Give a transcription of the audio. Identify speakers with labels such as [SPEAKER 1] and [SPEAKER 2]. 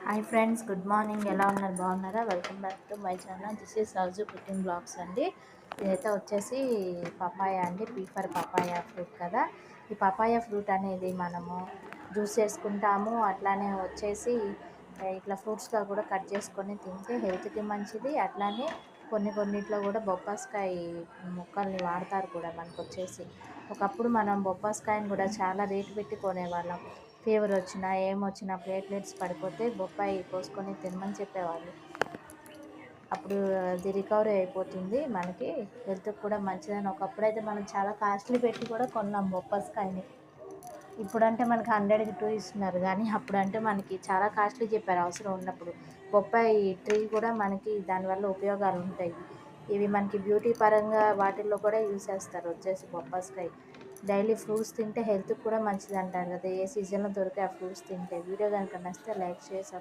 [SPEAKER 1] Hi friends, good morning. ఎలా ఉన్నారు? బాగున్నారా? Welcome back to my channel. This is Raju cooking blogs అండి. ఇదైతే వచ్చేసి పపాయ అండి. పీ ఫర్ పపాయ ఫ్రూట్ కదా. ఈ పపాయ ఫ్రూట్ అనేది మనము జ్యూస్ చేసుకుంటాము. అట్లానే వచ్చేసి ఇట్లా ఫ్రూట్స్గా కూడా కట్ చేసుకొని తింటే హెల్త్కి మంచిది. అట్లానే కొన్నిట్లో కూడా బొప్పాస్కాయ ముక్కల్ని వాడతారు కూడా. మనకు వచ్చేసి ఒకప్పుడు మనం బొప్పాస్కాయని కూడా చాలా రేటు పెట్టి కొనేవాళ్ళం. ఫీవర్ వచ్చినా ఏమొచ్చినా ప్లేట్లెట్స్ పడిపోతే బొప్పాయి కోసుకొని తినమని చెప్పేవాళ్ళు. అప్పుడు అది రికవరీ అయిపోతుంది, మనకి హెల్త్కి కూడా మంచిదని. ఒకప్పుడైతే మనం చాలా కాస్ట్లీ పెట్టి కూడా కొన్నాం బొప్పాస్కాయని. ఇప్పుడంటే మనకి 100కి 2 ఇస్తున్నారు, కానీ అప్పుడంటే మనకి చాలా కాస్ట్లీ చెప్పారు అవసరం ఉన్నప్పుడు. బొప్పాయి ట్రీ కూడా మనకి దానివల్ల ఉపయోగాలు ఉంటాయి. ఇవి మనకి బ్యూటీ పరంగా వాటిల్లో కూడా యూజ్ చేస్తారు. వచ్చేసి బొప్పాస్కాయ డైలీ ఫ్రూట్స్ తింటే హెల్త్కి కూడా మంచిది అంటారు కదా. ఏ సీజన్లో దొరికే ఆ ఫ్రూట్స్ తింటే. వీడియో కనుక నచ్చితే లైక్ చేసి